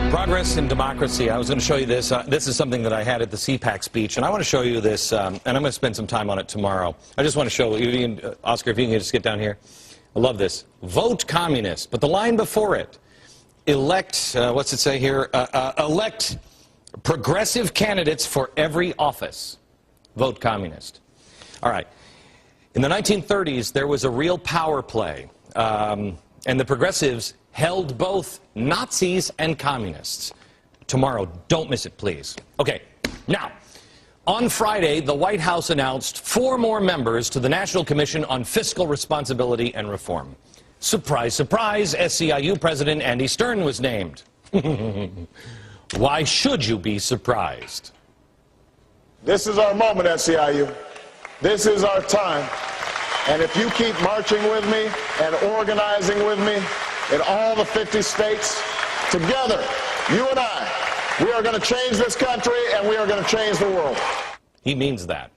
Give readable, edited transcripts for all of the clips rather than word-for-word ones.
Progress in democracy. I was going to show you this. This is something that I had at the CPAC speech, and I want to show you this, and I'm going to spend some time on it tomorrow. I just want to show you, Oscar, if you can just get down here. I love this. Vote communist. But the line before it, elect, what's it say here? Elect progressive candidates for every office. Vote communist. All right. In the 1930s, there was a real power play, and the progressives held both Nazis and communists. Tomorrow, don't miss it, please. Okay, now, on Friday, the White House announced 4 more members to the National Commission on Fiscal Responsibility and Reform. Surprise, surprise, SEIU President Andy Stern was named. Why should you be surprised? This is our moment, SEIU. This is our time. And if you keep marching with me and organizing with me in all the 50 states, together, you and I, we are going to change this country and we are going to change the world. He means that.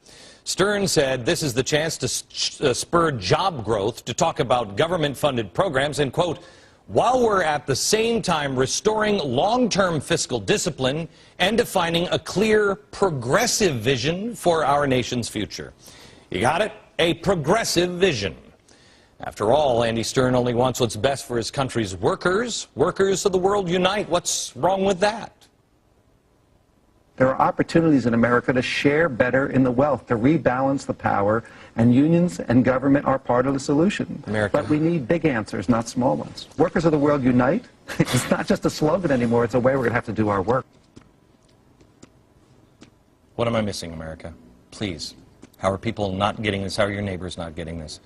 Stern said this is the chance to spur job growth, to talk about government-funded programs, and, quote, while we're at the same time restoring long-term fiscal discipline and defining a clear, progressive vision for our nation's future. You got it? A progressive vision. After all, Andy Stern only wants what's best for his country's workers. Workers of the world unite. What's wrong with that? There are opportunities in America to share better in the wealth, to rebalance the power, and unions and government are part of the solution. But we need big answers, not small ones. Workers of the world unite. It's not just a slogan anymore. It's a way we're going to have to do our work. What am I missing, America? Please. How are people not getting this? How are your neighbors not getting this?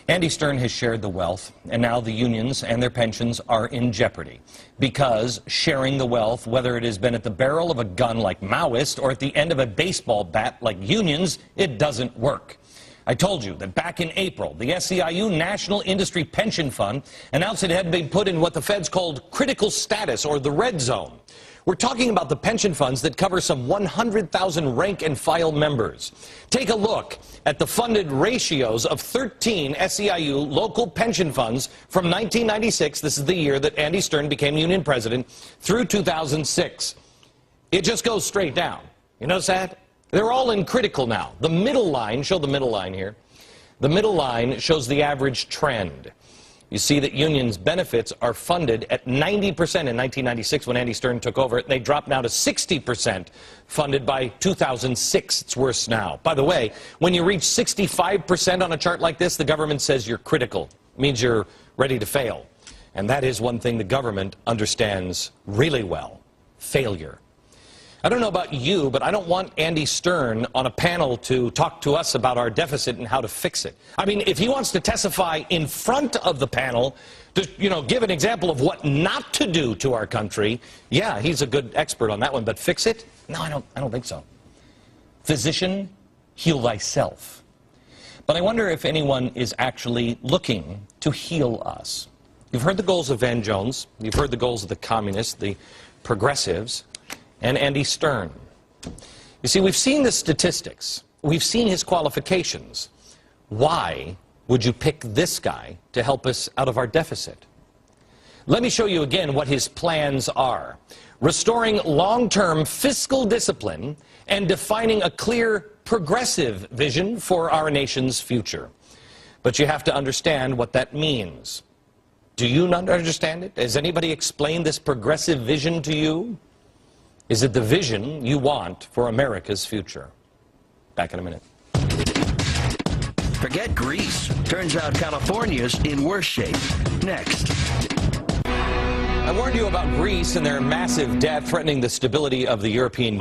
Andy Stern has shared the wealth, and now the unions and their pensions are in jeopardy. Because sharing the wealth, whether it has been at the barrel of a gun like Maoist or at the end of a baseball bat like unions, it doesn't work. I told you that back in April, the SEIU National Industry Pension Fund announced it had been put in what the feds called critical status, or the red zone. We're talking about the pension funds that cover some 100,000 rank-and-file members. Take a look at the funded ratios of 13 SEIU local pension funds from 1996, this is the year that Andy Stern became union president, through 2006. It just goes straight down. You notice that? They're all in critical now. The middle line, show the middle line here. The middle line shows the average trend. You see that unions' benefits are funded at 90% in 1996 when Andy Stern took over. They dropped now to 60% funded by 2006. It's worse now. By the way, when you reach 65% on a chart like this, the government says you're critical. It means you're ready to fail. And that is one thing the government understands really well: failure. I don't know about you, but I don't want Andy Stern on a panel to talk to us about our deficit and how to fix it. I mean, if he wants to testify in front of the panel to, give an example of what not to do to our country, yeah, he's a good expert on that one. But fix it? No, I don't think so. Physician, heal thyself. But I wonder if anyone is actually looking to heal us. You've heard the goals of Van Jones. You've heard the goals of the communists, the progressives, and Andy Stern. You see, we've seen the statistics. We've seen his qualifications. Why would you pick this guy to help us out of our deficit? Let me show you again what his plans are. Restoring long-term fiscal discipline and defining a clear, progressive vision for our nation's future. But you have to understand what that means. Do you not understand it? Has anybody explained this progressive vision to you? Is it the vision you want for America's future? Back in a minute. Forget Greece. Turns out California's in worse shape. Next. I warned you about Greece and their massive debt threatening the stability of the European Union.